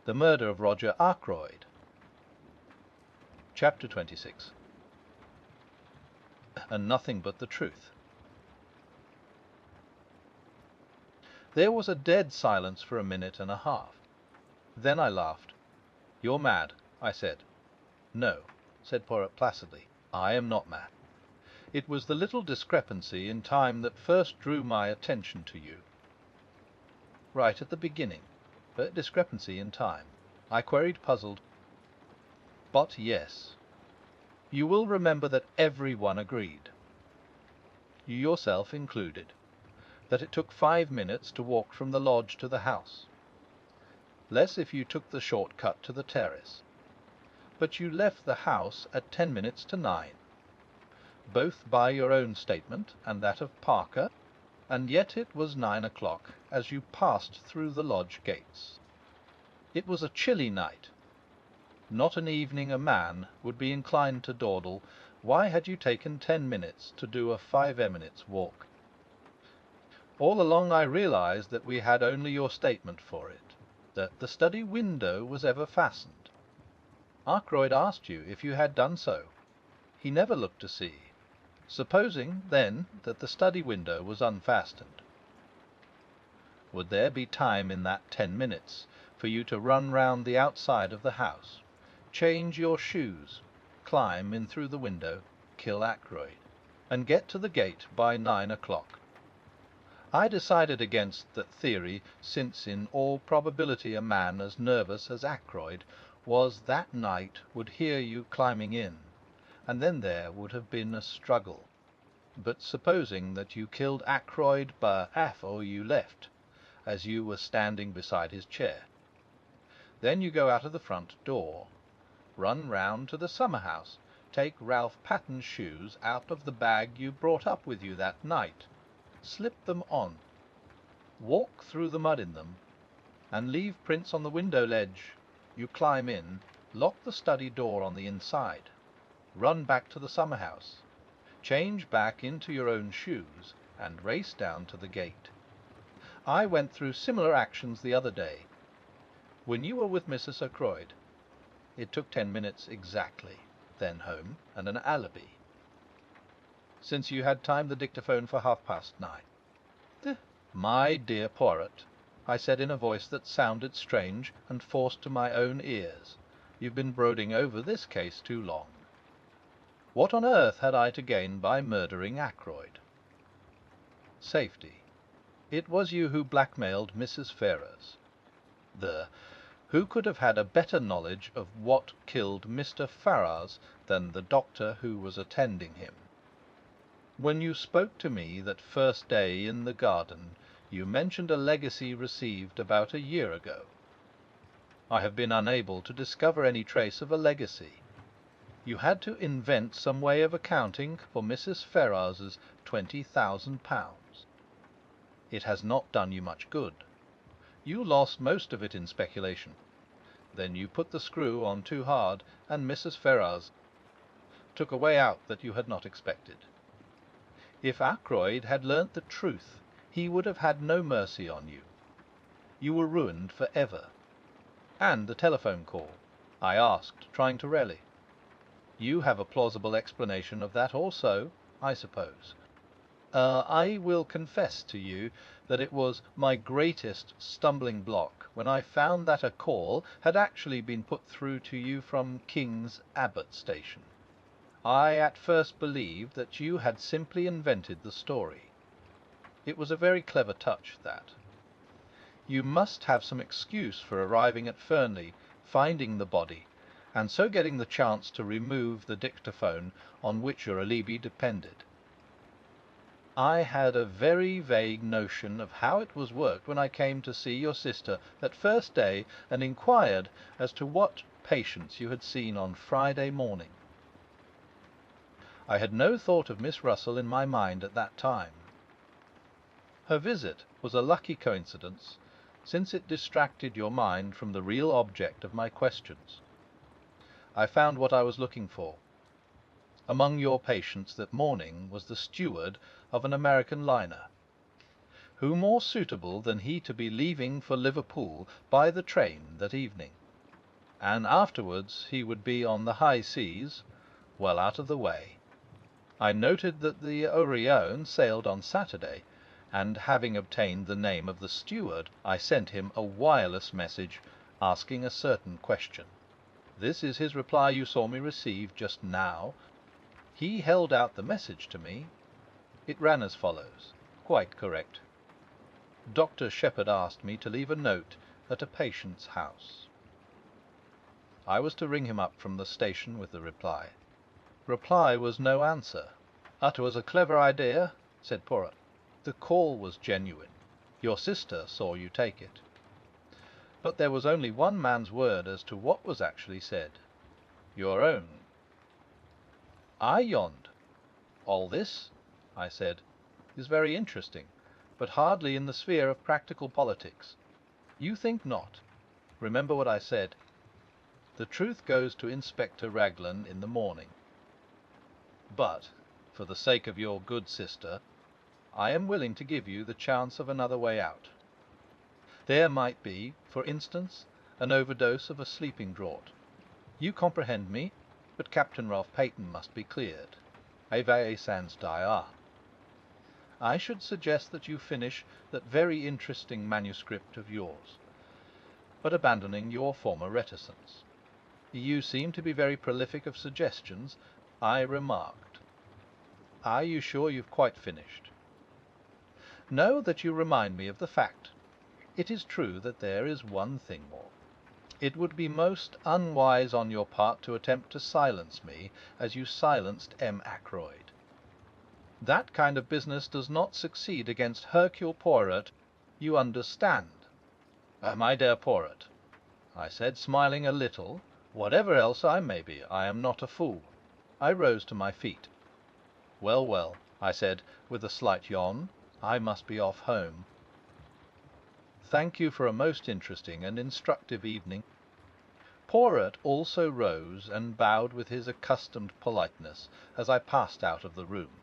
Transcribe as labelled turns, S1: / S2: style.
S1: The Murder of Roger Ackroyd. Chapter 26. And nothing but the truth. There was a dead silence for a minute and a half. Then I laughed. "You're mad," I said. "No," said Poirot placidly, "I am not mad. It was the little discrepancy in time that first drew my attention to you." "Right at the beginning? A discrepancy in time?" I queried, puzzled. "But yes. You will remember that every one agreed, you yourself included, that it took 5 minutes to walk from the lodge to the house. Less if you took the short cut to the terrace. But you left the house at 10 minutes to 9, both by your own statement and that of Parker, and yet it was 9 o'clock as you passed through the lodge gates. It was a chilly night, not an evening a man would be inclined to dawdle. Why had you taken 10 minutes to do a 5 minutes walk? All along I realized that we had only your statement for it, that the study window was ever fastened. Ackroyd asked you if you had done so. He never looked to see. Supposing, then, that the study window was unfastened, would there be time in that 10 minutes for you to run round the outside of the house, change your shoes, climb in through the window, kill Ackroyd, and get to the gate by 9 o'clock? I decided against that theory, since in all probability a man as nervous as Ackroyd was that night would hear you climbing in, and then there would have been a struggle. But supposing that you killed Ackroyd afore you left, as you were standing beside his chair. Then you go out of the front door, run round to the summer house, take Ralph Patton's shoes out of the bag you brought up with you that night, slip them on, walk through the mud in them, and leave prints on the window ledge. You climb in, lock the study door on the inside, run back to the summer house, change back into your own shoes, and race down to the gate. I went through similar actions the other day, when you were with Mrs. Ackroyd. It took 10 minutes exactly, then home and an alibi, since you had timed the dictaphone for 9:30. "My dear Poirot," I said in a voice that sounded strange and forced to my own ears, "you've been brooding over this case too long. What on earth had I to gain by murdering Ackroyd? Safety. It was you who blackmailed Mrs. Ferrars. Who could have had a better knowledge of what killed Mr. Ferrars than the doctor who was attending him? When you spoke to me that first day in the garden, you mentioned a legacy received about a year ago. I have been unable to discover any trace of a legacy. You had to invent some way of accounting for Mrs. Ferrars's £20,000. It has not done you much good. You lost most of it in speculation. Then you put the screw on too hard, and Mrs. Ferrars took a way out that you had not expected. If Ackroyd had learnt the truth, he would have had no mercy on you. You were ruined for ever. And the telephone call, I asked, trying to rally. You have a plausible explanation of that also, I suppose. I will confess to you that it was my greatest stumbling block when I found that a call had actually been put through to you from King's Abbott station. I at first believed that you had simply invented the story. It was a very clever touch, that. You must have some excuse for arriving at Fernley, finding the body, and so getting the chance to remove the dictaphone on which your alibi depended. I had a very vague notion of how it was worked when I came to see your sister that first day and inquired as to what patients you had seen on Friday morning. I had no thought of Miss Russell in my mind at that time. Her visit was a lucky coincidence, since it distracted your mind from the real object of my questions. I found what I was looking for. Among your patients that morning was the steward of an American liner. Who more suitable than he to be leaving for Liverpool by the train that evening? And afterwards he would be on the high seas, well out of the way. I noted that the Orion sailed on Saturday, and having obtained the name of the steward, I sent him a wireless message asking a certain question. This is his reply you saw me receive just now. He held out the message to me. It ran as follows, quite correct. Dr. Shepherd asked me to leave a note at a patient's house. I was to ring him up from the station with the reply. Reply was no answer. "That was a clever idea," said Poirot. "The call was genuine. Your sister saw you take it." But there was only one man's word as to what was actually said. "Your own." I yawned. "All this," I said, "is very interesting, but hardly in the sphere of practical politics. You think not? Remember what I said. The truth goes to Inspector Raglan in the morning. But, for the sake of your good sister, I am willing to give you the chance of another way out. There might be, for instance, an overdose of a sleeping draught. You comprehend me, but Captain Ralph Peyton must be cleared. Ave sans dire. I should suggest that you finish that very interesting manuscript of yours, but abandoning your former reticence. You seem to be very prolific of suggestions, I remarked. Are you sure you've quite finished? No, that you remind me of the fact. It is true that there is one thing more. It would be most unwise on your part to attempt to silence me as you silenced M. Ackroyd. That kind of business does not succeed against Hercule Poirot. You understand. My dear Poirot," I said, smiling a little, "whatever else I may be, I am not a fool." I rose to my feet. "Well, well," I said, with a slight yawn, "I must be off home. Thank you for a most interesting and instructive evening." Poirot also rose and bowed with his accustomed politeness as I passed out of the room.